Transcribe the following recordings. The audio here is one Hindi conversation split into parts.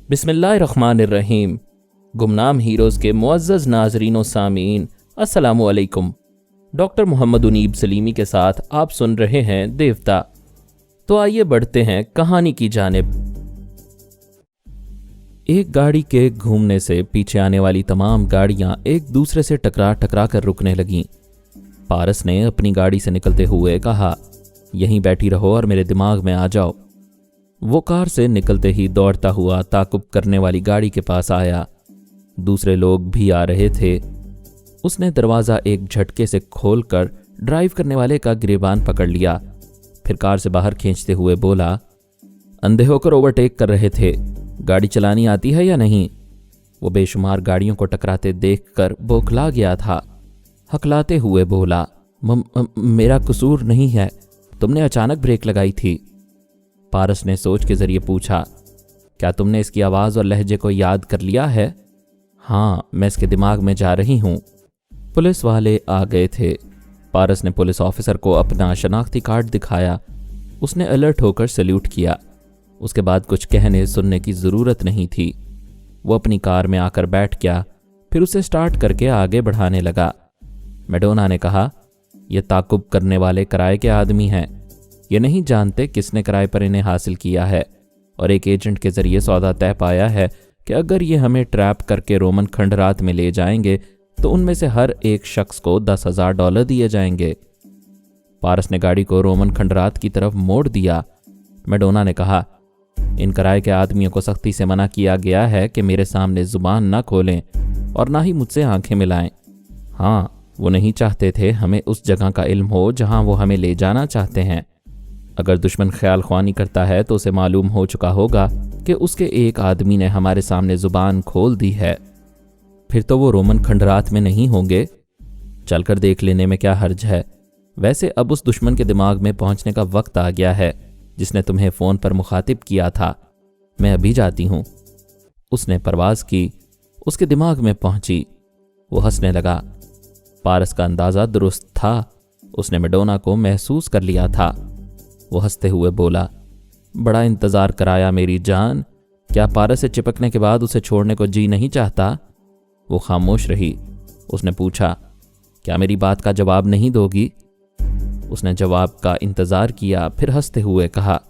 बिस्मिल्लाहिर्रहमानिर्रहीम। गुमनाम हीरोज़ के मुअज़्ज़ज़ नाज़रीन व सामीन, अस्सलामु अलैकुम। डॉक्टर मोहम्मद उनीब सलीमी के साथ आप सुन रहे हैं देवता। तो आइए बढ़ते हैं कहानी की जानिब। एक गाड़ी के घूमने से पीछे आने वाली तमाम गाड़ियां एक दूसरे से टकरा टकरा कर रुकने लगीं। पारस ने अपनी गाड़ी से निकलते हुए कहा, यहीं बैठी रहो और मेरे दिमाग में आ जाओ। वो कार से निकलते ही दौड़ता हुआ ताकुब करने वाली गाड़ी के पास आया। दूसरे लोग भी आ रहे थे। उसने दरवाज़ा एक झटके से खोलकर ड्राइव करने वाले का गिरेबान पकड़ लिया, फिर कार से बाहर खींचते हुए बोला, अंधे होकर ओवरटेक कर रहे थे, गाड़ी चलानी आती है या नहीं? वो बेशुमार गाड़ियों को टकराते देखकर बौखला गया था। हकलाते हुए बोला, मेरा कसूर नहीं है, तुमने अचानक ब्रेक लगाई थी। पारस ने सोच के जरिए पूछा, क्या तुमने इसकी आवाज़ और लहजे को याद कर लिया है? हाँ, मैं इसके दिमाग में जा रही हूँ। पुलिस वाले आ गए थे। पारस ने पुलिस ऑफिसर को अपना शनाख्ती कार्ड दिखाया। उसने अलर्ट होकर सैल्यूट किया। उसके बाद कुछ कहने सुनने की ज़रूरत नहीं थी। वो अपनी कार में आकर बैठ गया, फिर उसे स्टार्ट करके आगे बढ़ाने लगा। मैडोना ने कहा, यह ताकुब करने वाले किराए के आदमी हैं। ये नहीं जानते किसने किराए पर इन्हें हासिल किया है और एक एजेंट के जरिए सौदा तय पाया है कि अगर ये हमें ट्रैप करके रोमन खंडरात में ले जाएंगे तो उनमें से हर एक शख्स को $10,000 दिए जाएंगे। पारस ने गाड़ी को रोमन खंडरात की तरफ मोड़ दिया। मैडोना ने कहा, इन किराए के आदमियों को सख्ती से मना किया गया है कि मेरे सामने जुबान न खोलें और ना ही मुझसे आंखें मिलाएं। हाँ, वो नहीं चाहते थे हमें उस जगह का इल्म हो जहां वो हमें ले जाना चाहते हैं। अगर दुश्मन ख्याल ख्वानी करता है तो उसे मालूम हो चुका होगा कि उसके एक आदमी ने हमारे सामने जुबान खोल दी है। फिर तो वो रोमन खंडरात में नहीं होंगे। चलकर देख लेने में क्या हर्ज है। वैसे अब उस दुश्मन के दिमाग में पहुंचने का वक्त आ गया है जिसने तुम्हें फ़ोन पर मुखातिब किया था। मैं अभी जाती हूँ। उसने परवाज़ की। उसके दिमाग में पहुंची। वो हंसने लगा। पारस का अंदाज़ा दुरुस्त था। उसने मैडोना को महसूस कर लिया था। वो हंसते हुए बोला, बड़ा इंतज़ार कराया मेरी जान। क्या पारस से चिपकने के बाद उसे छोड़ने को जी नहीं चाहता? वो खामोश रही। उसने पूछा, क्या मेरी बात का जवाब नहीं दोगी? उसने जवाब का इंतज़ार किया, फिर हंसते हुए कहा,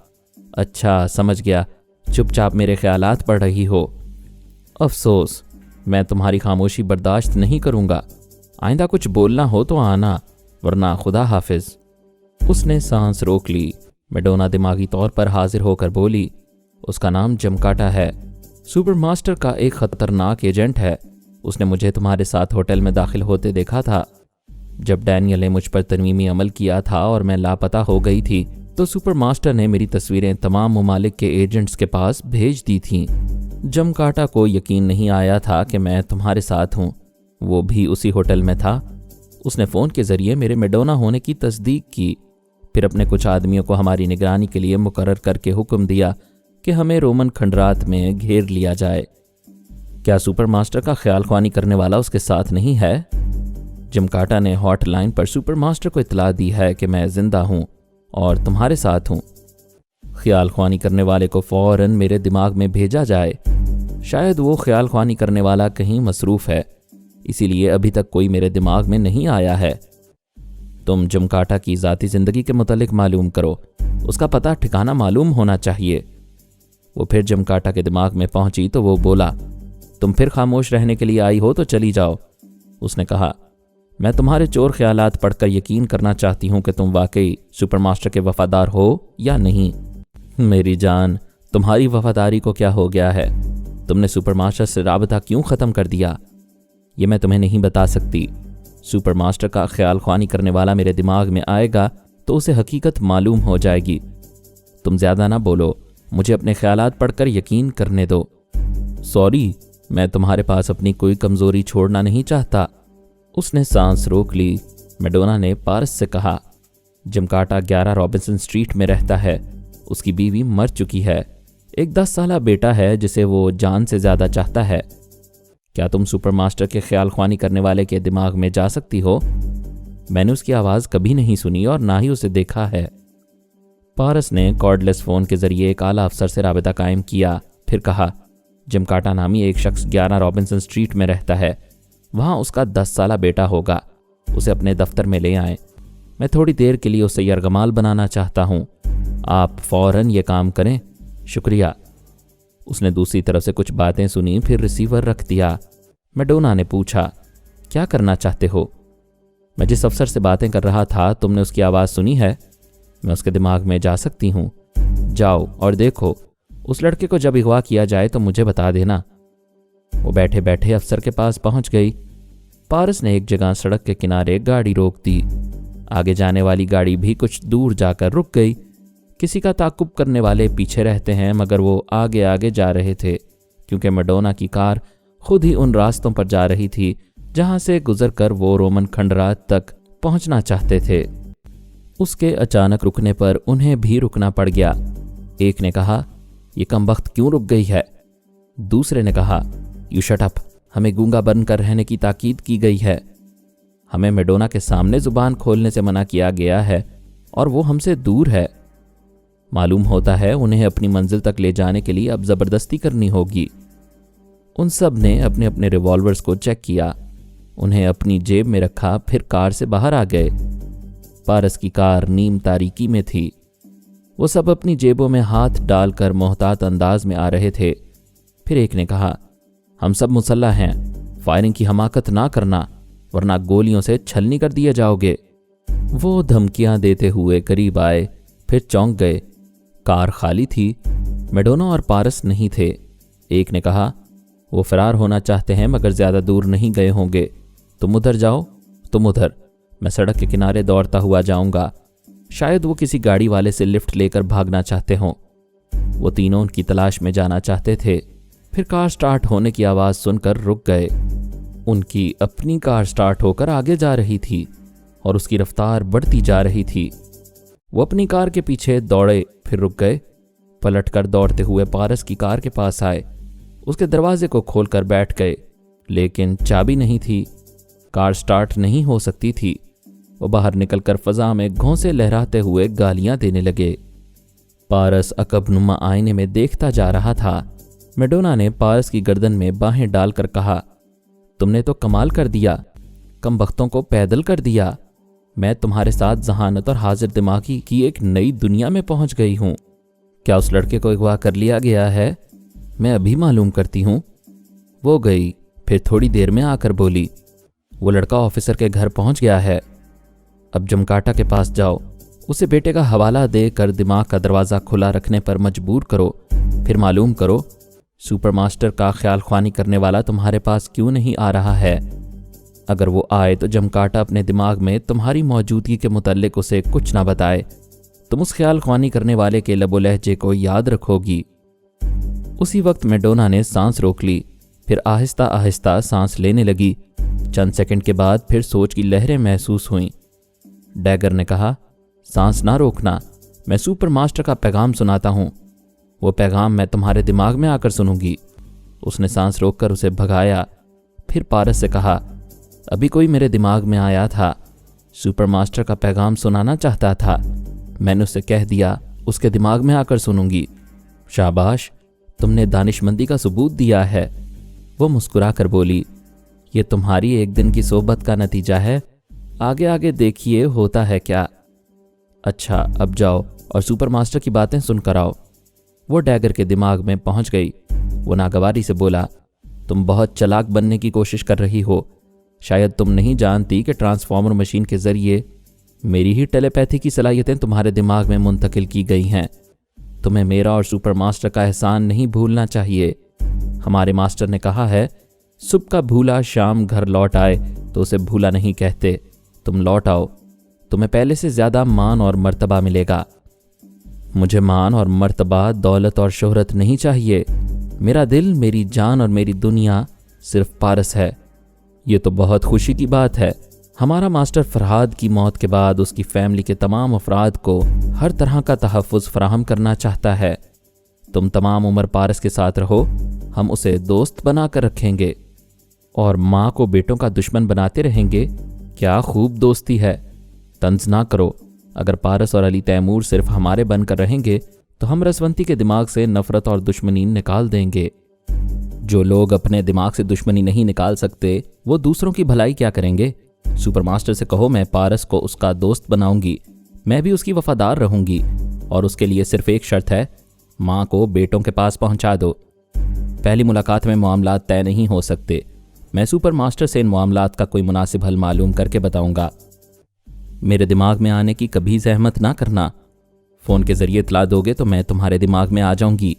अच्छा समझ गया, चुपचाप मेरे ख्यालात पढ़ रही हो। अफसोस, मैं तुम्हारी खामोशी बर्दाश्त नहीं करूँगा। आइंदा कुछ बोलना हो तो आना, वरना खुदा हाफिज। उसने सांस रोक ली। मैडोना दिमागी तौर पर हाजिर होकर बोली, उसका नाम जमकाटा है, सुपरमास्टर का एक खतरनाक एजेंट है। उसने मुझे तुम्हारे साथ होटल में दाखिल होते देखा था। जब डैनियल ने मुझ पर तरमीमी अमल किया था और मैं लापता हो गई थी तो सुपरमास्टर ने मेरी तस्वीरें तमाम ममालिक के एजेंट्स के पास भेज दी थीं। जमकाटा को यकीन नहीं आया था कि मैं तुम्हारे साथ हूँ। वो भी उसी होटल में था। उसने फ़ोन के ज़रिए मेरे मैडोना होने की तस्दीक की। फिर अपने कुछ आदमियों को हमारी निगरानी के लिए मुकर्रर करके हुक्म दिया कि हमें रोमन खंडरात में घेर लिया जाए। क्या सुपरमास्टर का ख्याल ख्वानी करने वाला उसके साथ नहीं है? जमकाटा ने हॉटलाइन पर सुपरमास्टर को इतला दी है कि मैं जिंदा हूं और तुम्हारे साथ हूं। ख्याल ख्वानी करने वाले को फौरन मेरे दिमाग में भेजा जाए। शायद वो ख्याल ख्वानी करने वाला कहीं मसरूफ़ है, इसीलिए अभी तक कोई मेरे दिमाग में नहीं आया है। तुम जमकाटा की ज़ाती ज़िंदगी के मुतालिक मालूम करो। उसका पता ठिकाना मालूम होना चाहिए। वो फिर जमकाटा के दिमाग में पहुंची तो वो बोला, तुम फिर खामोश रहने के लिए आई हो तो चली जाओ। उसने कहा, मैं तुम्हारे चोर ख्यालात पढ़कर यकीन करना चाहती हूँ कि तुम वाकई सुपरमास्टर के वफादार हो या नहीं। मेरी जान, तुम्हारी वफादारी को क्या हो गया है? तुमने सुपरमास्टर से राबता क्यों ख़त्म कर दिया? ये मैं तुम्हें नहीं बता सकती। सुपरमास्टर का ख्याल ख्वानी करने वाला मेरे दिमाग में आएगा तो उसे हकीकत मालूम हो जाएगी। तुम ज़्यादा ना बोलो, मुझे अपने ख्यालात पढ़कर यकीन करने दो। सॉरी, मैं तुम्हारे पास अपनी कोई कमज़ोरी छोड़ना नहीं चाहता। उसने सांस रोक ली। मैडोना ने पारस से कहा, जमकाटा 11 रॉबिन्सन स्ट्रीट में रहता है। उसकी बीवी मर चुकी है। एक 10 साला बेटा है जिसे वो जान से ज़्यादा चाहता है। क्या तुम सुपरमास्टर के ख्याल ख्वानी करने वाले के दिमाग में जा सकती हो? मैंने उसकी आवाज़ कभी नहीं सुनी और ना ही उसे देखा है। पारस ने कॉर्डलेस फ़ोन के ज़रिए एक आला अफसर से राबता कायम किया, फिर कहा, जिम काटा नामी एक शख्स 11 रॉबिन्सन स्ट्रीट में रहता है। वहाँ उसका 10 साला बेटा होगा। उसे अपने दफ्तर में ले आए। मैं थोड़ी देर के लिए उसे यरगमाल बनाना चाहता हूँ। आप फौरन ये काम करें। शुक्रिया। उसने दूसरी तरफ से कुछ बातें सुनी, फिर रिसीवर रख दिया। मैडोना ने पूछा, क्या करना चाहते हो? मैं जिस अफसर से बातें कर रहा था, तुमने उसकी आवाज़ सुनी है? मैं उसके दिमाग में जा सकती हूँ। जाओ और देखो, उस लड़के को जब अगवा किया जाए तो मुझे बता देना। वो बैठे बैठे अफसर के पास पहुंच गई। पारस ने एक जगह सड़क के किनारे गाड़ी रोक दी। आगे जाने वाली गाड़ी भी कुछ दूर जाकर रुक गई। किसी का ताकुब करने वाले पीछे रहते हैं, मगर वो आगे आगे जा रहे थे, क्योंकि मैडोना की कार खुद ही उन रास्तों पर जा रही थी जहां से गुजरकर वो रोमन खंडरात तक पहुंचना चाहते थे। उसके अचानक रुकने पर उन्हें भी रुकना पड़ गया। एक ने कहा, ये कमबख्त क्यों रुक गई है? दूसरे ने कहा, यू शट अप, हमें गूंगा बनकर रहने की ताकीद की गई है। हमें मैडोना के सामने जुबान खोलने से मना किया गया है और वो हमसे दूर है। मालूम होता है उन्हें अपनी मंजिल तक ले जाने के लिए अब जबरदस्ती करनी होगी। उन सब ने अपने अपने रिवॉल्वर्स को चेक किया, उन्हें अपनी जेब में रखा, फिर कार से बाहर आ गए। पारस की कार नीम तारीकी में थी। वो सब अपनी जेबों में हाथ डालकर मोहतात अंदाज में आ रहे थे। फिर एक ने कहा, हम सब मुसल्ला हैं, फायरिंग की हमाकत ना करना, वरना गोलियों से छलनी कर दिए जाओगे। वो धमकियां देते हुए करीब आए, फिर चौंक गए। कार खाली थी, मैडोना और पारस नहीं थे। एक ने कहा, वो फरार होना चाहते हैं मगर ज्यादा दूर नहीं गए होंगे। तुम उधर जाओ, तुम उधर, मैं सड़क के किनारे दौड़ता हुआ जाऊंगा। शायद वो किसी गाड़ी वाले से लिफ्ट लेकर भागना चाहते हों। वो तीनों उनकी तलाश में जाना चाहते थे। फिर कार स्टार्ट होने की आवाज़ सुनकर रुक गए। उनकी अपनी कार स्टार्ट होकर आगे जा रही थी और उसकी रफ्तार बढ़ती जा रही थी। वो अपनी कार के पीछे दौड़े, फिर रुक गए। पलटकर दौड़ते हुए पारस की कार के पास आए। उसके दरवाजे को खोलकर बैठ गए, लेकिन चाबी नहीं थी। कार स्टार्ट नहीं हो सकती थी। वो बाहर निकलकर फजा में घोंसे लहराते हुए गालियां देने लगे। पारस अकबनुमा आईने में देखता जा रहा था। मैडोना ने पारस की गर्दन में बाहें डालकर कहा, तुमने तो कमाल कर दिया, कमबख्तों को पैदल कर दिया। मैं तुम्हारे साथ जहानत और हाजिर दिमागी की एक नई दुनिया में पहुंच गई हूं। क्या उस लड़के को अगवा कर लिया गया है? मैं अभी मालूम करती हूं। वो गई, फिर थोड़ी देर में आकर बोली, वो लड़का ऑफिसर के घर पहुंच गया है। अब जमकाटा के पास जाओ, उसे बेटे का हवाला देकर दिमाग का दरवाज़ा खुला रखने पर मजबूर करो। फिर मालूम करो सुपरमास्टर का ख्याल ख्वानी करने वाला तुम्हारे पास क्यों नहीं आ रहा है। अगर वो आए तो जमकाटा अपने दिमाग में तुम्हारी मौजूदगी के मुतल्लिक उसे कुछ ना बताए। तुम उस ख्याल ख्वानी करने वाले के लबो लहजे को याद रखोगी। उसी वक्त मैडोना ने सांस रोक ली, फिर आहिस्ता आहिस्ता सांस लेने लगी। चंद सेकंड के बाद फिर सोच की लहरें महसूस हुईं। डैगर ने कहा, सांस ना रोकना, मैं सुपर मास्टर का पैगाम सुनाता हूँ। वो पैगाम मैं तुम्हारे दिमाग में आकर सुनूंगी। उसने सांस रोककर उसे भगाया। फिर पारस से कहा, अभी कोई मेरे दिमाग में आया था, सुपर मास्टर का पैगाम सुनाना चाहता था। मैंने उसे कह दिया उसके दिमाग में आकर सुनूंगी। शाबाश, तुमने दानिशमंदी का सबूत दिया है। वो मुस्कुराकर बोली, ये तुम्हारी एक दिन की सोहबत का नतीजा है। आगे आगे देखिए होता है क्या। अच्छा, अब जाओ और सुपर मास्टर की बातें सुनकर आओ। वो डैगर के दिमाग में पहुंच गई। वो नागवारी से बोला, तुम बहुत चालाक बनने की कोशिश कर रही हो। शायद तुम नहीं जानती कि ट्रांसफॉर्मर मशीन के जरिए मेरी ही टेलीपैथी की सलाहियतें तुम्हारे दिमाग में मुंतकिल की गई हैं। तुम्हें मेरा और सुपर मास्टर का एहसान नहीं भूलना चाहिए। हमारे मास्टर ने कहा है, सुबह का भूला शाम घर लौट आए तो उसे भूला नहीं कहते। तुम लौट आओ, तुम्हें पहले से ज़्यादा मान और मर्तबा मिलेगा। मुझे मान और मर्तबा, दौलत और शोहरत नहीं चाहिए। मेरा दिल, मेरी जान और मेरी दुनिया सिर्फ पारस है। ये तो बहुत खुशी की बात है। हमारा मास्टर फरहाद की मौत के बाद उसकी फैमिली के तमाम अफराद को हर तरह का तहफ़्फ़ुज़ फराहम करना चाहता है। तुम तमाम उम्र पारस के साथ रहो, हम उसे दोस्त बना कर रखेंगे और माँ को बेटों का दुश्मन बनाते रहेंगे। क्या खूब दोस्ती है। तंज ना करो। अगर पारस और अली तैमूर सिर्फ हमारे बनकर रहेंगे तो हम रसवंती के दिमाग से नफरत और दुश्मनी निकाल देंगे। जो लोग अपने दिमाग से दुश्मनी नहीं निकाल सकते वो दूसरों की भलाई क्या करेंगे। सुपरमास्टर से कहो मैं पारस को उसका दोस्त बनाऊंगी, मैं भी उसकी वफादार रहूंगी, और उसके लिए सिर्फ एक शर्त है, माँ को बेटों के पास पहुंचा दो। पहली मुलाकात में मामलात तय नहीं हो सकते। मैं सुपरमास्टर से इन मामलात का कोई मुनासिब हल मालूम करके बताऊंगा। मेरे दिमाग में आने की कभी जहमत ना करना। फ़ोन के ज़रिए इतला दोगे तो मैं तुम्हारे दिमाग में आ जाऊंगी।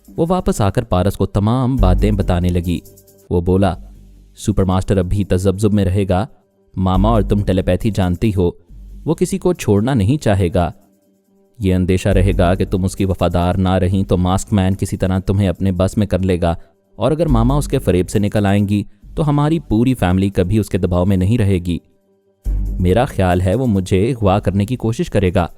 वो वापस आकर पारस को तमाम बातें बताने लगी। वो बोला, सुपरमास्टर अभी तजब्जुब में रहेगा। मामा और तुम टेलीपैथी जानती हो, वो किसी को छोड़ना नहीं चाहेगा। ये अंदेशा रहेगा कि तुम उसकी वफादार ना रहीं तो मास्क मैन किसी तरह तुम्हें अपने बस में कर लेगा, और अगर मामा उसके फरेब से निकल आएंगी तो हमारी पूरी फैमिली कभी उसके दबाव में नहीं रहेगी। मेरा ख्याल है वो मुझे अगवा करने की कोशिश करेगा।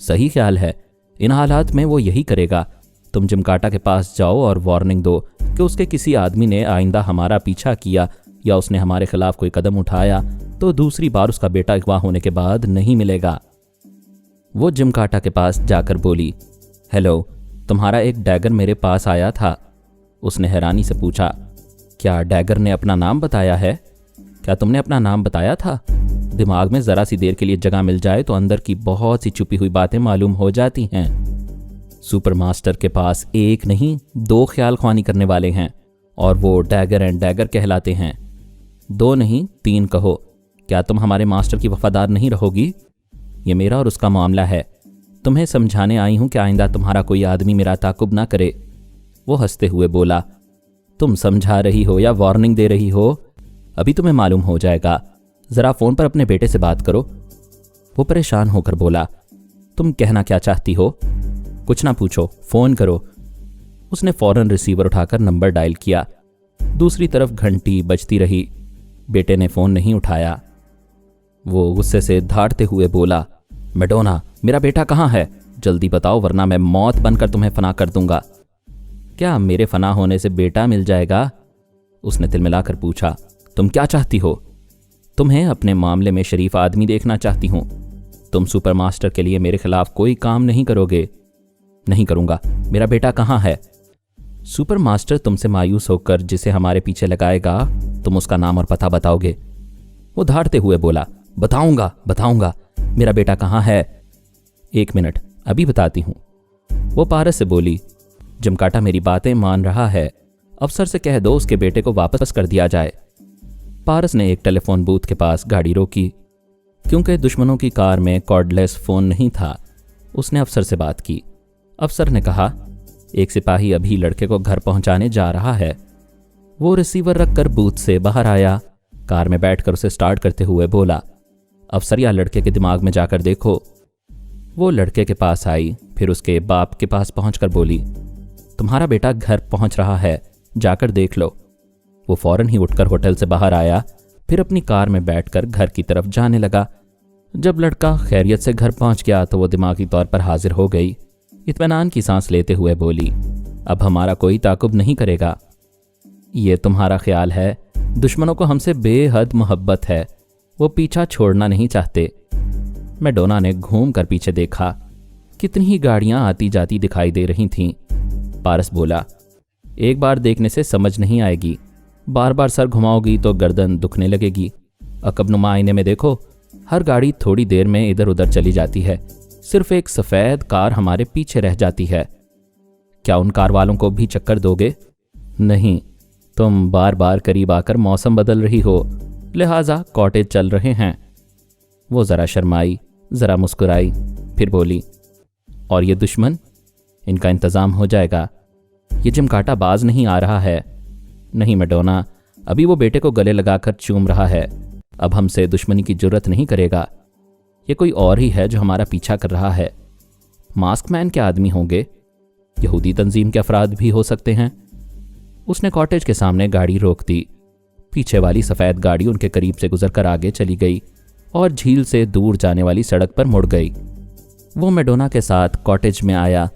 सही ख्याल है, इन हालात में वो यही करेगा। तुम जिमकाटा के पास जाओ और वार्निंग दो कि उसके किसी आदमी ने आइंदा हमारा पीछा किया या उसने हमारे खिलाफ कोई कदम उठाया तो दूसरी बार उसका बेटा अगवा होने के बाद नहीं मिलेगा। वो जिमकाटा के पास जाकर बोली, हेलो, तुम्हारा एक डैगर मेरे पास आया था। उसने हैरानी से पूछा, क्या डैगर ने अपना नाम बताया है? क्या तुमने अपना नाम बताया था? दिमाग में ज़रा सी देर के लिए जगह मिल जाए तो अंदर की बहुत सी छुपी हुई बातें मालूम हो जाती हैं। सुपरमास्टर के पास एक नहीं 2 ख्याल ख्वानी करने वाले हैं, और वो डैगर एंड डैगर कहलाते हैं। 2 नहीं 3 कहो। क्या तुम हमारे मास्टर की वफादार नहीं रहोगी? ये मेरा और उसका मामला है। तुम्हें समझाने आई हूं कि आइंदा तुम्हारा कोई आदमी मेरा ताकुब ना करे। वो हंसते हुए बोला, तुम समझा रही हो या वार्निंग दे रही हो, अभी तुम्हें मालूम हो जाएगा। ज़रा फ़ोन पर अपने बेटे से बात करो। वो परेशान होकर बोला, तुम कहना क्या चाहती हो? कुछ ना पूछो, फ़ोन करो। उसने फ़ौरन रिसीवर उठाकर नंबर डायल किया। दूसरी तरफ घंटी बजती रही। बेटे ने फ़ोन नहीं उठाया। वो गुस्से से धाड़ते हुए बोला, मैडोना, मेरा बेटा कहाँ है? जल्दी बताओ वरना मैं मौत बनकर तुम्हें फना कर दूंगा। क्या मेरे फना होने से बेटा मिल जाएगा? उसने तिलमिलाकर पूछा, तुम क्या चाहती हो? तुम्हें अपने मामले में शरीफ आदमी देखना चाहती हूँ। तुम सुपरमास्टर के लिए मेरे खिलाफ कोई काम नहीं करोगे। नहीं करूँगा। मेरा बेटा कहाँ है? सुपरमास्टर तुमसे मायूस होकर जिसे हमारे पीछे लगाएगा, तुम उसका नाम और पता बताओगे। वो धाड़ते हुए बोला, बताऊंगा बताऊंगा। मेरा बेटा कहाँ है? 1 मिनट, अभी बताती हूँ। वो पारस से बोली, जिमकाटा मेरी बातें मान रहा है, अफसर से कह दो उसके बेटे को वापस कर दिया जाए। पारस ने एक टेलीफोन बूथ के पास गाड़ी रोकी। क्योंकि दुश्मनों की कार में कॉर्डलेस फ़ोन नहीं था, उसने अफसर से बात की। अफसर ने कहा, एक सिपाही अभी लड़के को घर पहुंचाने जा रहा है। वो रिसीवर रखकर बूथ से बाहर आया। कार में बैठकर उसे स्टार्ट करते हुए बोला, अफसर या लड़के के दिमाग में जाकर देखो। वो लड़के के पास आई, फिर उसके बाप के पास पहुंचकर बोली, तुम्हारा बेटा घर पहुंच रहा है, जाकर देख लो। वो फौरन ही उठकर होटल से बाहर आया, फिर अपनी कार में बैठकर घर की तरफ जाने लगा। जब लड़का खैरियत से घर पहुंच गया तो वो दिमागी तौर पर हाजिर हो गई। इत्मीनान की सांस लेते हुए बोली, अब हमारा कोई ताकुब नहीं करेगा। ये तुम्हारा ख्याल है। दुश्मनों को हमसे बेहद मोहब्बत है, वो पीछा छोड़ना नहीं चाहते। मैडोना ने घूम कर पीछे देखा। कितनी ही गाड़ियां आती जाती दिखाई दे रही थीं। पारस बोला, एक बार देखने से समझ नहीं आएगी, बार बार सर घुमाओगी तो गर्दन दुखने लगेगी। अकबनुमा आईने में देखो, हर गाड़ी थोड़ी देर में इधर उधर चली जाती है, सिर्फ एक सफ़ेद कार हमारे पीछे रह जाती है। क्या उन कार वालों को भी चक्कर दोगे? नहीं, तुम बार बार करीब आकर मौसम बदल रही हो, लिहाजा कॉटेज चल रहे हैं। वो ज़रा शर्माई, ज़रा मुस्कुराई, फिर बोली, और ये दुश्मन? इनका इंतज़ाम हो जाएगा। ये जिमकाटा बाज नहीं आ रहा है। नहीं मैडोना, अभी वो बेटे को गले लगाकर चूम रहा है। अब हमसे दुश्मनी की जुर्रत नहीं करेगा। ये कोई और ही है जो हमारा पीछा कर रहा है। मास्क मैन के आदमी होंगे, यहूदी तंजीम के अफराद भी हो सकते हैं। उसने कॉटेज के सामने गाड़ी रोक दी। पीछे वाली सफ़ेद गाड़ी उनके करीब से गुजरकर आगे चली गई और झील से दूर जाने वाली सड़क पर मुड़ गई। वो मैडोना के साथ कॉटेज में आया,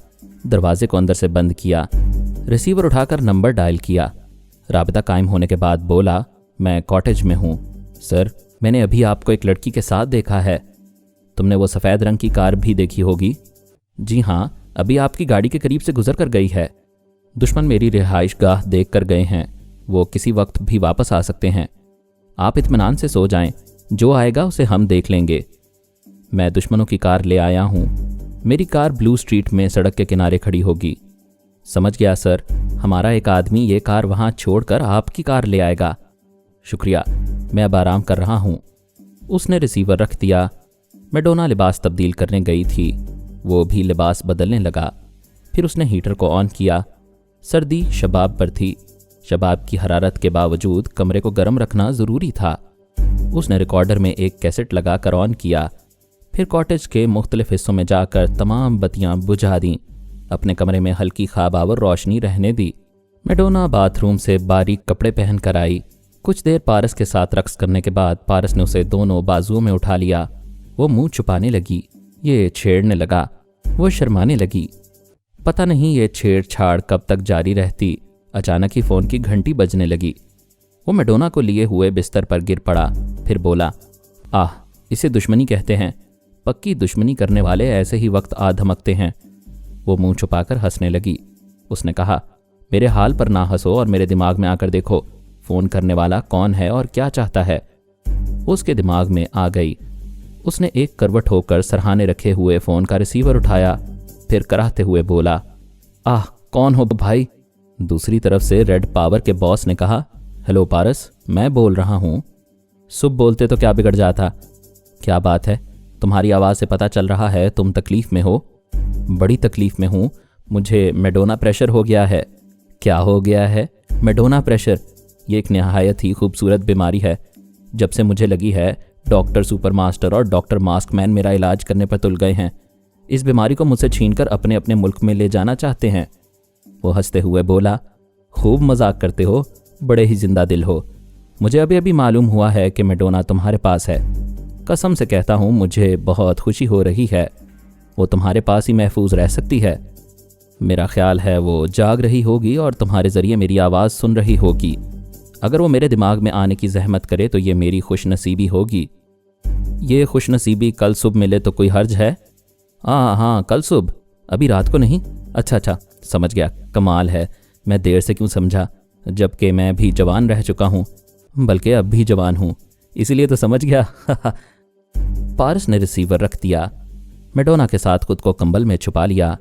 दरवाजे को अंदर से बंद किया, रिसीवर उठाकर नंबर डायल किया। राबता कायम होने के बाद बोला, मैं कॉटेज में हूँ। सर, मैंने अभी आपको एक लड़की के साथ देखा है। तुमने वो सफ़ेद रंग की कार भी देखी होगी? जी हाँ, अभी आपकी गाड़ी के करीब से गुजर कर गई है। दुश्मन मेरी रिहाइश गाह देख कर गए हैं, वो किसी वक्त भी वापस आ सकते हैं। आप इत्मीनान से सो जाएं, जो आएगा उसे हम देख लेंगे। मैं दुश्मनों की कार ले आया हूं। मेरी कार ब्लू स्ट्रीट में सड़क के किनारे खड़ी होगी। समझ गया सर, हमारा एक आदमी ये कार वहां छोड़कर आपकी कार ले आएगा। शुक्रिया, मैं अब आराम कर रहा हूं। उसने रिसीवर रख दिया। मैडोना लिबास तब्दील करने गई थी, वो भी लिबास बदलने लगा। फिर उसने हीटर को ऑन किया। सर्दी शबाब पर थी। शबाब की हरारत के बावजूद कमरे को गर्म रखना ज़रूरी था। उसने रिकॉर्डर में एक कैसेट लगाकर ऑन किया। फिर कॉटेज के मुख्तलिफ हिस्सों में जाकर तमाम बत्तियां बुझा दीं। अपने कमरे में हल्की ख्वाबावर रोशनी रहने दी। मैडोना बाथरूम से बारीक कपड़े पहन कर आई। कुछ देर पारस के साथ रक्स करने के बाद पारस ने उसे दोनों बाजुओं में उठा लिया। वो मुंह छुपाने लगी, ये छेड़ने लगा, वो शर्माने लगी। पता नहीं ये छेड़छाड़ कब तक जारी रहती। अचानक ही फ़ोन की घंटी बजने लगी। वो मैडोना को लिए हुए बिस्तर पर गिर पड़ा। फिर बोला, आह, इसे दुश्मनी कहते हैं। पक्की दुश्मनी करने वाले ऐसे ही वक्त आ धमकते हैं। वो मुंह छुपाकर हंसने लगी। उसने कहा, मेरे हाल पर ना हंसो और मेरे दिमाग में आकर देखो, फ़ोन करने वाला कौन है और क्या चाहता है। उसके दिमाग में आ गई। उसने एक करवट होकर सरहाने रखे हुए फ़ोन का रिसीवर उठाया। फिर कराहते हुए बोला, आह, कौन हो भाई? दूसरी तरफ से रेड पावर के बॉस ने कहा, हेलो पारस, मैं बोल रहा हूँ। सुबह बोलते तो क्या बिगड़ जाता? क्या बात है, तुम्हारी आवाज़ से पता चल रहा है तुम तकलीफ़ में हो। बड़ी तकलीफ़ में हूँ, मुझे मैडोना प्रेशर हो गया है। क्या हो गया है? Madonna pressure. ये एक नहायत ही खूबसूरत बीमारी है। जब से मुझे लगी है, डॉक्टर सुपरमास्टर और डॉक्टर मास्कमैन मेरा इलाज करने पर तुल गए हैं। इस बीमारी को मुझसे छीनकर अपने अपने मुल्क में ले जाना चाहते हैं। वो हंसते हुए बोला, खूब मजाक करते हो, बड़े ही जिंदा दिल हो। मुझे अभी अभी मालूम हुआ है कि मैडोना तुम्हारे पास है। कसम से कहता हूँ, मुझे बहुत खुशी हो रही है। वो तुम्हारे पास ही महफूज रह सकती है। मेरा ख्याल है वो जाग रही होगी और तुम्हारे ज़रिए मेरी आवाज़ सुन रही होगी। अगर वो मेरे दिमाग में आने की जहमत करे तो ये मेरी खुशनसीबी होगी। ये खुशनसीबी कल सुबह मिले तो कोई हर्ज है? हाँ, कल सुबह, अभी रात को नहीं। अच्छा, समझ गया। कमाल है, मैं देर से क्यों समझा, जबकि मैं भी जवान रह चुका हूँ, बल्कि अब भी जवान हूँ, इसीलिए तो समझ गया। पारस ने रिसीवर रख दिया। मैडोना के साथ खुद को कंबल में छुपा लिया।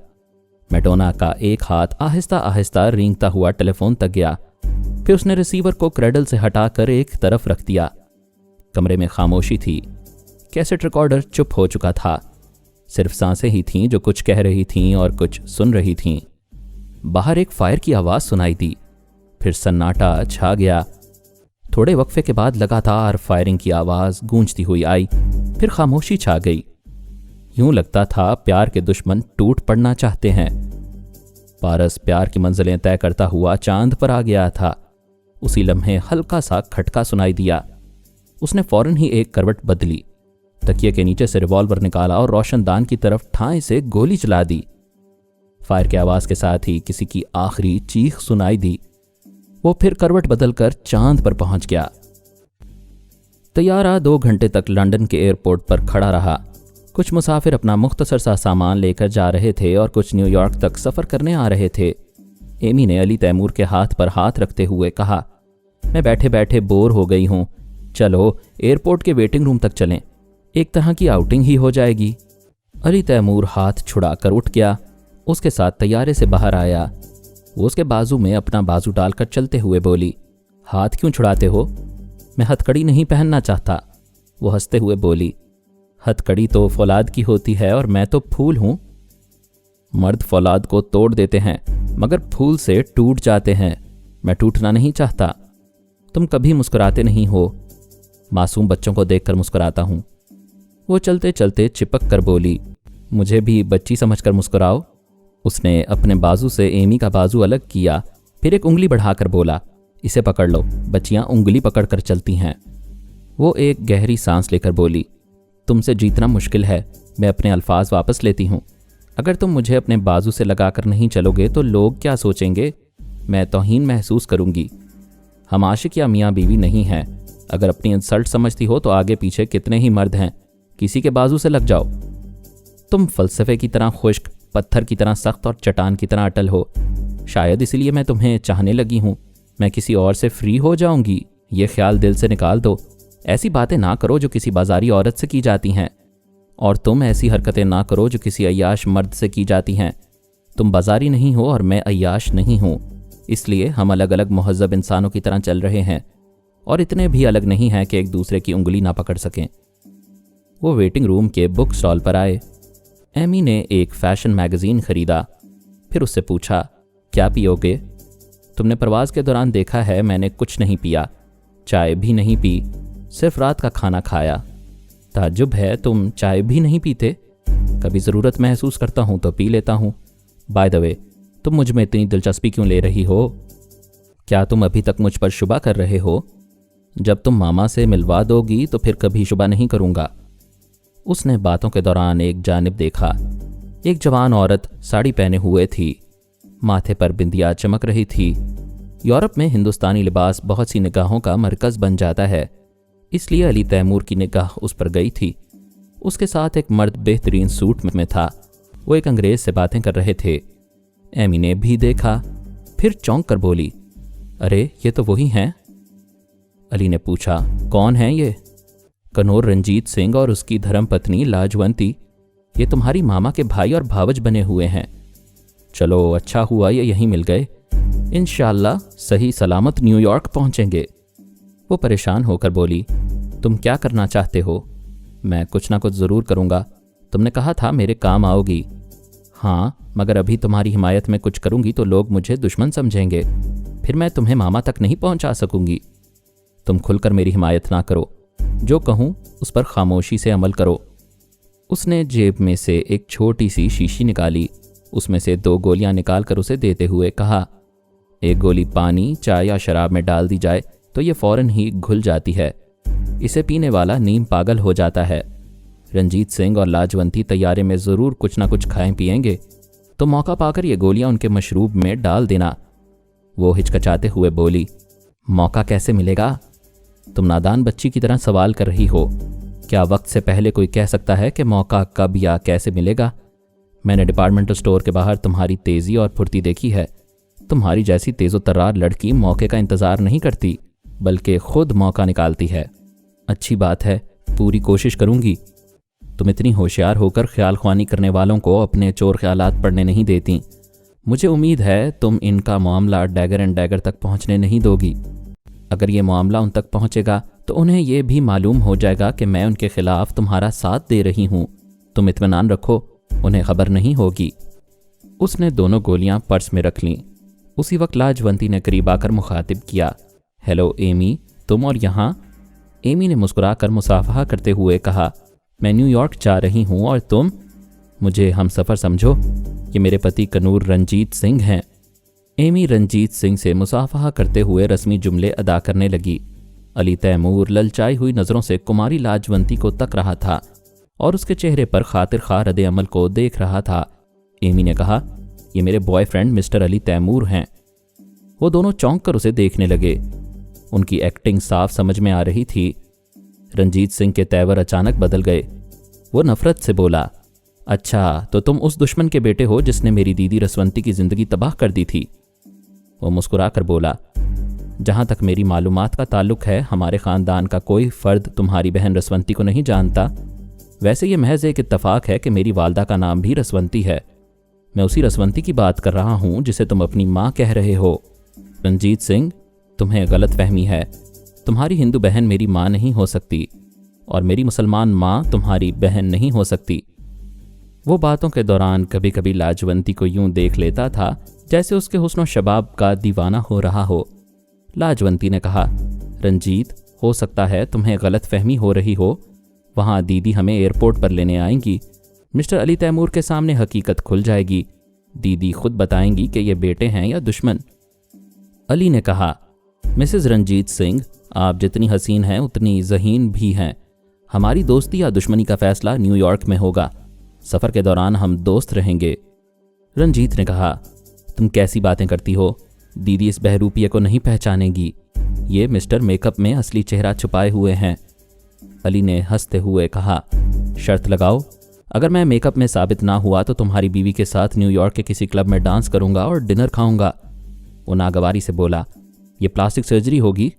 मैडोना का एक हाथ आहिस्ता आहिस्ता रेंगता हुआ टेलीफोन तक गया। फिर उसने रिसीवर को क्रेडल से हटाकर एक तरफ रख दिया। कमरे में खामोशी थी। कैसेट रिकॉर्डर चुप हो चुका था। सिर्फ सांसें ही थीं जो कुछ कह रही थीं और कुछ सुन रही थीं। बाहर एक फायर की आवाज़ सुनाई दी। फिर सन्नाटा छा गया। थोड़े वक्फे के बाद लगातार फायरिंग की आवाज़ गूंजती हुई आई। फिर खामोशी छा गई। यूं लगता था प्यार के दुश्मन टूट पड़ना चाहते हैं। पारस प्यार की मंजिलें तय करता हुआ चांद पर आ गया था। उसी लम्हे हल्का सा खटका सुनाई दिया। उसने फौरन ही एक करवट बदली, तकिए के नीचे से रिवॉल्वर निकाला और रोशनदान की तरफ ठाई से गोली चला दी। फायर की आवाज के साथ ही किसी की आखिरी चीख सुनाई दी। वो फिर करवट बदलकर चांद पर पहुंच गया। तैयारा 2 घंटे तक लंदन के एयरपोर्ट पर खड़ा रहा। कुछ मुसाफिर अपना मुख्तसर सा सामान लेकर जा रहे थे और कुछ न्यूयॉर्क तक सफ़र करने आ रहे थे। एमी ने अली तैमूर के हाथ पर हाथ रखते हुए कहा, मैं बैठे बैठे बोर हो गई हूँ, चलो एयरपोर्ट के वेटिंग रूम तक चलें, एक तरह की आउटिंग ही हो जाएगी। अली तैमूर हाथ छुड़ाकर उठ गया। उसके साथ तैयारे से बाहर आया। वो उसके बाजू में अपना बाजू डालकर चलते हुए बोली, हाथ क्यों छुड़ाते हो? मैं हथकड़ी नहीं पहनना चाहता। वो हंसते हुए बोली, हथकड़ी तो फौलाद की होती है और मैं तो फूल हूं। मर्द फौलाद को तोड़ देते हैं मगर फूल से टूट जाते हैं। मैं टूटना नहीं चाहता। तुम कभी मुस्कुराते नहीं हो। मासूम बच्चों को देखकर मुस्कुराता हूं। वो चलते चलते चिपक कर बोली, मुझे भी बच्ची समझकर मुस्कुराओ। उसने अपने बाजू से एमी का बाजू अलग किया, फिर एक उंगली बढ़ाकर बोला, इसे पकड़ लो, बच्चियां उंगली पकड़कर चलती हैं। वो एक गहरी सांस लेकर बोली, तुमसे जीतना मुश्किल है, मैं अपने अल्फाज वापस लेती हूँ। अगर तुम मुझे अपने बाजू से लगाकर नहीं चलोगे तो लोग क्या सोचेंगे? मैं तौहीन महसूस करूँगी। हम आशिक या मियाँ बीवी नहीं हैं। अगर अपनी इंसल्ट समझती हो तो आगे पीछे कितने ही मर्द हैं, किसी के बाजू से लग जाओ। तुम फ़लसफ़े की तरह खुश्क, पत्थर की तरह सख्त और चट्टान की तरह अटल हो। शायद इसलिए मैं तुम्हें चाहने लगी हूँ। मैं किसी और से फ्री हो जाऊंगी, ये ख्याल दिल से निकाल दो। ऐसी बातें ना करो जो किसी बाजारी औरत से की जाती हैं, और तुम ऐसी हरकतें ना करो जो किसी अय्याश मर्द से की जाती हैं। तुम बाजारी नहीं हो और मैं अय्याश नहीं हूँ, इसलिए हम अलग अलग मुहज़्ज़ब इंसानों की तरह चल रहे हैं, और इतने भी अलग नहीं हैं कि एक दूसरे की उंगली ना पकड़ सकें। वो वेटिंग रूम के बुक स्टॉल पर आए। एमी ने एक फैशन मैगज़ीन खरीदा, फिर उससे पूछा, क्या पियोगे? तुमने प्रवास के दौरान देखा है मैंने कुछ नहीं पिया, चाय भी नहीं पी, सिर्फ रात का खाना खाया। ताज्जुब है तुम चाय भी नहीं पीते। कभी ज़रूरत महसूस करता हूँ तो पी लेता हूँ। बाय द वे, तुम मुझ में इतनी दिलचस्पी क्यों ले रही हो? क्या तुम अभी तक मुझ पर शुबा कर रहे हो? जब तुम मामा से मिलवा दोगी तो फिर कभी शुबा नहीं करूँगा। उसने बातों के दौरान एक जानिब देखा। एक जवान औरत साड़ी पहने हुए थी, माथे पर बिंदिया चमक रही थी। यूरोप में हिंदुस्तानी लिबास बहुत सी निगाहों का मरकज़ बन जाता है, इसलिए अली तैमूर की निगाह उस पर गई थी। उसके साथ एक मर्द बेहतरीन सूट में था। वो एक अंग्रेज से बातें कर रहे थे। एमी ने भी देखा, फिर चौंक कर बोली, अरे ये तो वही हैं। अली ने पूछा, कौन है ये? कनौर रंजीत सिंह और उसकी धर्मपत्नी लाजवंती। ये तुम्हारी मामा के भाई और भावज बने हुए हैं। चलो अच्छा हुआ ये यहीं मिल गए। इंशाअल्लाह सही सलामत न्यूयॉर्क पहुंचेंगे। वो परेशान होकर बोली, तुम क्या करना चाहते हो? मैं कुछ ना कुछ ज़रूर करूँगा। तुमने कहा था मेरे काम आओगी। हाँ, मगर अभी तुम्हारी हिमायत में कुछ करूँगी तो लोग मुझे दुश्मन समझेंगे, फिर मैं तुम्हें मामा तक नहीं पहुँचा सकूँगी। तुम खुलकर मेरी हिमायत ना करो, जो कहूँ उस पर खामोशी से अमल करो। उसने जेब में से एक छोटी सी शीशी निकाली, उसमें से 2 गोलियां निकालकर उसे देते हुए कहा, एक गोली पानी, चाय या शराब में डाल दी जाए तो ये फौरन ही घुल जाती है। इसे पीने वाला नीम पागल हो जाता है। रंजीत सिंह और लाजवंती तैयारे में ज़रूर कुछ ना कुछ खाएं पिएंगे, तो मौका पाकर ये गोलियां उनके मशरूब में डाल देना। वो हिचकचाते हुए बोली, मौका कैसे मिलेगा? तुम नादान बच्ची की तरह सवाल कर रही हो। क्या वक्त से पहले कोई कह सकता है कि मौका कब या कैसे मिलेगा? मैंने डिपार्टमेंटल स्टोर के बाहर तुम्हारी तेज़ी और फुर्ती देखी है। तुम्हारी जैसी तेज़ो तर्रार लड़की मौके का इंतज़ार नहीं करती, बल्कि खुद मौका निकालती है। अच्छी बात है, पूरी कोशिश करूंगी। तुम इतनी होशियार होकर ख्याल ख्वानी करने वालों को अपने चोर ख्यालात पढ़ने नहीं देती। मुझे उम्मीद है तुम इनका मामला डैगर एंड डैगर तक पहुंचने नहीं दोगी। अगर ये मामला उन तक पहुंचेगा तो उन्हें यह भी मालूम हो जाएगा कि मैं उनके खिलाफ तुम्हारा साथ दे रही हूँ। तुम इत्मीनान रखो, उन्हें खबर नहीं होगी। उसने दोनों गोलियां पर्स में रख लीं। उसी वक्त लाजवंती ने करीब आकर मुखातिब किया, हेलो एमी, तुम और यहाँ? एमी ने मुस्कुराकर मुसाफहा करते हुए कहा, मैं न्यूयॉर्क जा रही हूँ और तुम? मुझे हम सफ़र समझो। ये मेरे पति कनूर रंजीत सिंह हैं। एमी रंजीत सिंह से मुसाफहा करते हुए रस्मी जुमले अदा करने लगी। अली तैमूर ललचाई हुई नज़रों से कुमारी लाजवंती को तक रहा था और उसके चेहरे पर खातिर खा रद्द अमल को देख रहा था। एमी ने कहा, ये मेरे बॉयफ्रेंड मिस्टर अली तैमूर हैं। वो दोनों चौंक कर उसे देखने लगे। उनकी एक्टिंग साफ समझ में आ रही थी। रंजीत सिंह के तेवर अचानक बदल गए। वो नफरत से बोला, अच्छा तो तुम उस दुश्मन के बेटे हो जिसने मेरी दीदी रसवंती की ज़िंदगी तबाह कर दी थी। वो मुस्कुरा कर बोला, जहाँ तक मेरी मालूमात का ताल्लुक है हमारे ख़ानदान का कोई फ़र्द तुम्हारी बहन रसवंती को नहीं जानता। वैसे ये महज एक इत्तफ़ाक़ है कि मेरी वालदा का नाम भी रसवंती है। मैं उसी रसवंती की बात कर रहा हूँ जिसे तुम अपनी माँ कह रहे हो। रंजीत सिंह, तुम्हें गलत फहमी है। तुम्हारी हिंदू बहन मेरी माँ नहीं हो सकती और मेरी मुसलमान माँ तुम्हारी बहन नहीं हो सकती। वो बातों के दौरान कभी कभी लाजवंती को यूं देख लेता था जैसे उसके हुस्न और शबाब का दीवाना हो रहा हो। लाजवंती ने कहा, रंजीत, हो सकता है तुम्हें गलत फहमी हो रही हो। वहाँ दीदी हमें एयरपोर्ट पर लेने आएंगी। मिस्टर अली तैमूर के सामने हकीकत खुल जाएगी। दीदी खुद बताएंगी कि ये बेटे हैं या दुश्मन। अली ने कहा, मिसेस रंजीत सिंह, आप जितनी हसीन हैं उतनी ज़हीन भी हैं। हमारी दोस्ती या दुश्मनी का फैसला न्यूयॉर्क में होगा। सफ़र के दौरान हम दोस्त रहेंगे। रंजीत ने कहा, तुम कैसी बातें करती हो? दीदी इस बहरूपिये को नहीं पहचानेगी। ये मिस्टर मेकअप में असली चेहरा छुपाए हुए हैं। अली ने हंसते हुए कहा, शर्त लगाओ, अगर मैं मेकअप में साबित ना हुआ तो तुम्हारी बीवी के साथ न्यूयॉर्क के किसी क्लब में डांस करूंगा और डिनर खाऊंगा। वो नागवारी से बोला, ये प्लास्टिक सर्जरी होगी।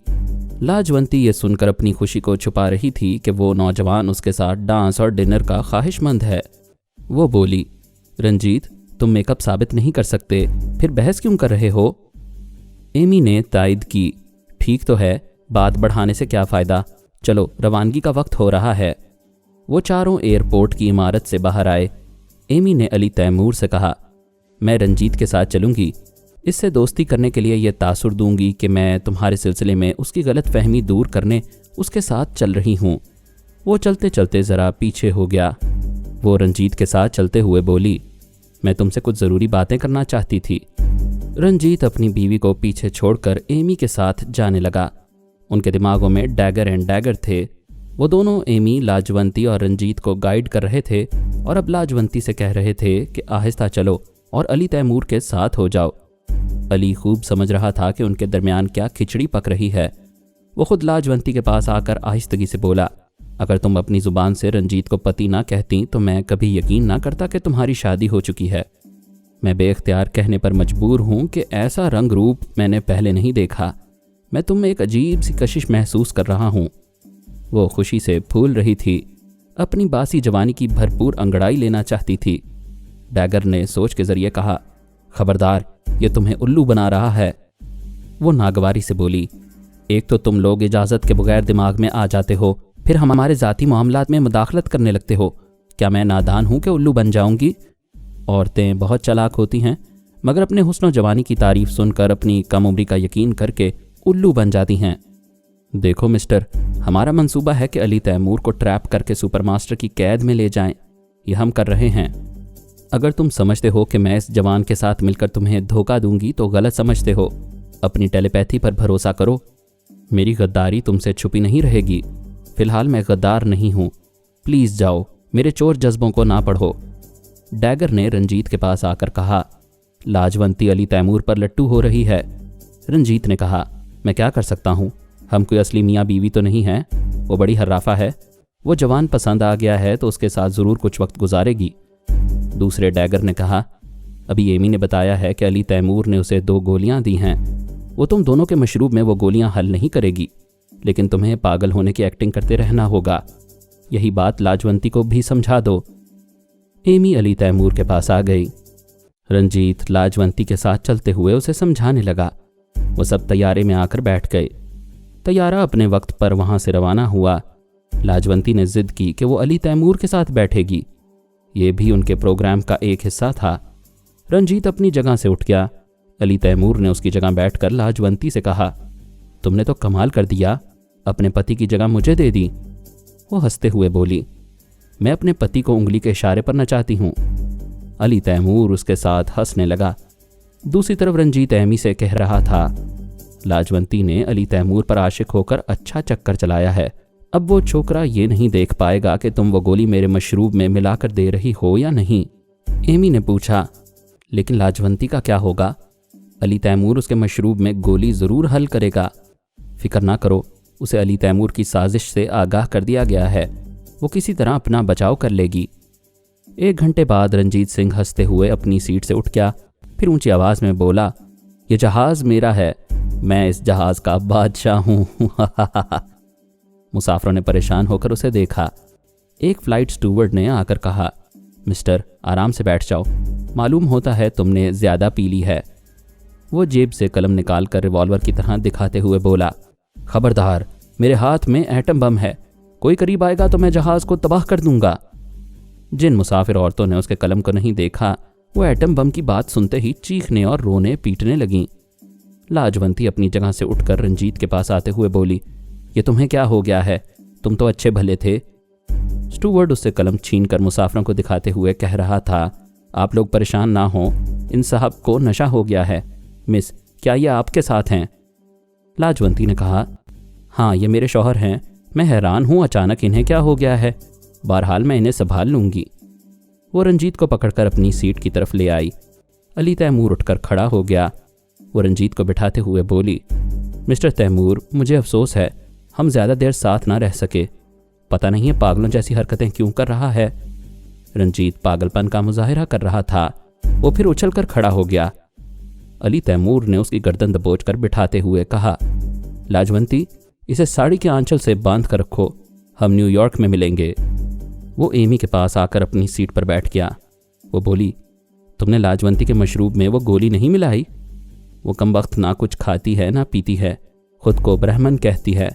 लाजवंती ये सुनकर अपनी खुशी को छुपा रही थी कि वो नौजवान उसके साथ डांस और डिनर का ख्वाहिशमंद है। वो बोली, रंजीत तुम मेकअप साबित नहीं कर सकते, फिर बहस क्यों कर रहे हो? एमी ने तायद की, ठीक तो है, बात बढ़ाने से क्या फ़ायदा, चलो रवानगी का वक्त हो रहा है। वो चारों एयरपोर्ट की इमारत से बाहर आए। एमी ने अली तैमूर से कहा, मैं रंजीत के साथ चलूंगी, इससे दोस्ती करने के लिए यह तासुर दूंगी कि मैं तुम्हारे सिलसिले में उसकी गलत फहमी दूर करने उसके साथ चल रही हूँ। वो चलते चलते ज़रा पीछे हो गया। वो रंजीत के साथ चलते हुए बोली, मैं तुमसे कुछ ज़रूरी बातें करना चाहती थी। रंजीत अपनी बीवी को पीछे छोड़कर एमी के साथ जाने लगा। उनके दिमागों में डैगर एंड डैगर थे। वो दोनों, एमी, लाजवंती और रंजीत को गाइड कर रहे थे और अब लाजवंती से कह रहे थे कि आहिस्ता चलो और अली तैमूर के साथ हो जाओ। अली खूब समझ रहा था कि उनके दरमियान क्या खिचड़ी पक रही है। वो खुद लाजवंती के पास आकर आहिस्तगी से बोला, अगर तुम अपनी ज़ुबान से रंजीत को पति ना कहती तो मैं कभी यकीन ना करता कि तुम्हारी शादी हो चुकी है। मैं बेख्तियार कहने पर मजबूर हूँ कि ऐसा रंग रूप मैंने पहले नहीं देखा। मैं तुम में एक अजीब सी कशिश महसूस कर रहा हूँ। वो खुशी से फूल रही थी, अपनी बासी जवानी की भरपूर अंगड़ाई लेना चाहती थी। डैगर ने सोच के जरिए कहा, खबरदार, ये तुम्हें उल्लू बना रहा है। वो नागवारी से बोली, एक तो तुम लोग इजाज़त के बगैर दिमाग में आ जाते हो, फिर हमारे ज़ाती मामलात में मुदाखलत करने लगते हो। क्या मैं नादान हूँ कि उल्लू बन जाऊंगी? औरतें बहुत चालाक होती हैं, मगर अपने हुस्न जवानी की तारीफ सुनकर अपनी कम उम्री का यकीन करके उल्लू बन जाती हैं। देखो मिस्टर, हमारा मंसूबा है कि अली तैमूर को ट्रैप करके सुपरमास्टर की कैद में ले जाएं। ये हम कर रहे हैं। अगर तुम समझते हो कि मैं इस जवान के साथ मिलकर तुम्हें धोखा दूंगी तो गलत समझते हो। अपनी टेलीपैथी पर भरोसा करो। मेरी गद्दारी तुमसे छुपी नहीं रहेगी। फिलहाल मैं गद्दार नहीं हूँ। प्लीज़ जाओ, मेरे चोर जज्बों को ना पढ़ो। डैगर ने रंजीत के पास आकर कहा, लाजवंती अली तैमूर पर लट्टू हो रही है। रंजीत ने कहा, मैं क्या कर सकता हूँ, हम कोई असली मियाँ बीवी तो नहीं हैं। वो बड़ी हर्राफा है। वो जवान पसंद आ गया है तो उसके साथ ज़रूर कुछ वक्त गुजारेगी। दूसरे डैगर ने कहा, अभी एमी ने बताया है कि अली तैमूर ने उसे 2 गोलियां दी हैं। वो तुम दोनों के मशरूब में वो गोलियां हल नहीं करेगी, लेकिन तुम्हें पागल होने की एक्टिंग करते रहना होगा। यही बात लाजवंती को भी समझा दो। एमी अली तैमूर के पास आ गई। रंजीत लाजवंती के साथ चलते हुए उसे समझाने लगा। वो सब तैयारे में आकर बैठ गए। तैयारा अपने वक्त पर वहां से रवाना हुआ। लाजवंती ने जिद की कि वो अली तैमूर के साथ बैठेगी। ये भी उनके प्रोग्राम का एक हिस्सा था। रंजीत अपनी जगह से उठ गया। अली तैमूर ने उसकी जगह बैठकर लाजवंती से कहा, तुमने तो कमाल कर दिया, अपने पति की जगह मुझे दे दी। वो हंसते हुए बोली, मैं अपने पति को उंगली के इशारे पर नचाती हूँ। अली तैमूर उसके साथ हंसने लगा। दूसरी तरफ रंजीत एमी से कह रहा था, लाजवंती ने अली तैमूर पर आशिक होकर अच्छा चक्कर चलाया है। अब वो छोकरा ये नहीं देख पाएगा कि तुम वो गोली मेरे मशरूब में मिलाकर दे रही हो या नहीं। एमी ने पूछा, लेकिन लाजवंती का क्या होगा? अली तैमूर उसके मशरूब में गोली ज़रूर हल करेगा। फिक्र ना करो, उसे अली तैमूर की साजिश से आगाह कर दिया गया है। वो किसी तरह अपना बचाव कर लेगी। 1 घंटे बाद रंजीत सिंह हंसते हुए अपनी सीट से उठ गया। फिर ऊंची आवाज़ में बोला, ये जहाज़ मेरा है, मैं इस जहाज़ का बादशाह हूँ। मुसाफिरों ने परेशान होकर उसे देखा। एक फ्लाइट स्टूवर्ड ने आकर कहा, मिस्टर आराम से बैठ जाओ, मालूम होता है तुमने ज़्यादा पी ली है। वो जेब से कलम निकालकर रिवॉल्वर की तरह दिखाते हुए बोला, खबरदार, मेरे हाथ में एटम बम है, कोई करीब आएगा तो मैं जहाज़ को तबाह कर दूंगा। जिन मुसाफिर औरतों ने उसके कलम को नहीं देखा, वो एटम बम की बात सुनते ही चीखने और रोने पीटने लगीं। लाजवंती अपनी जगह से उठकर रंजीत के पास आते हुए बोली, ये तुम्हें क्या हो गया है? तुम तो अच्छे भले थे। स्टूवर्ड उससे कलम छीनकर मुसाफिरों को दिखाते हुए कह रहा था, आप लोग परेशान ना हो, इन साहब को नशा हो गया है। मिस, क्या ये आपके साथ हैं? लाजवंती ने कहा, हाँ, ये मेरे शौहर हैं। मैं हैरान हूँ अचानक इन्हें क्या हो गया है। बहरहाल मैं इन्हें संभाल लूँगी। वो रंजीत को पकड़कर अपनी सीट की तरफ ले आई। अली तैमूर उठकर खड़ा हो गया। वो रंजीत को बिठाते हुए बोली, मिस्टर तैमूर, मुझे अफसोस है, हम ज़्यादा देर साथ ना रह सके। पता नहीं है पागलों जैसी हरकतें क्यों कर रहा है। रंजीत पागलपन का मुजाहिरा कर रहा था। वो फिर उछलकर खड़ा हो गया। अली तैमूर ने उसकी गर्दन दबोच कर बिठाते हुए कहा, लाजवंती, इसे साड़ी के आंचल से बांध कर रखो, हम न्यूयॉर्क में मिलेंगे। वो एमी के पास आकर अपनी सीट पर बैठ गया। वो बोली, तुमने लाजवंती के मशरूब में वो गोली नहीं मिलाई? वो कमबख्त ना कुछ खाती है ना पीती है, खुद को ब्राह्मण कहती है।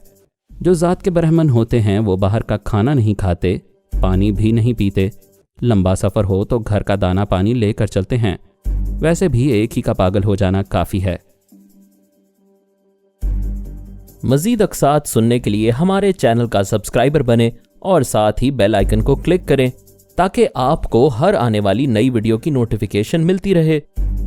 जो ज़ात के ब्राह्मण होते हैं वो बाहर का खाना नहीं खाते, पानी भी नहीं पीते। लंबा सफ़र हो तो घर का दाना पानी लेकर चलते हैं। वैसे भी एक ही का पागल हो जाना काफ़ी है। मज़ीद अक़सात सुनने के लिए हमारे चैनल का सब्सक्राइबर बने और साथ ही बेल आइकन को क्लिक करें ताकि आपको हर आने वाली नई वीडियो की नोटिफिकेशन मिलती रहे।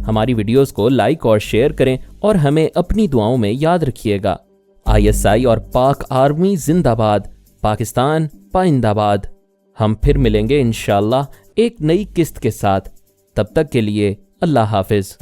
हमारी वीडियोस को लाइक और शेयर करें और हमें अपनी दुआओं में याद रखिएगा। ISI और पाक आर्मी जिंदाबाद, पाकिस्तान पाइंदाबाद। हम फिर मिलेंगे इंशाअल्लाह एक नई किस्त के साथ। तब तक के लिए अल्लाह हाफिज।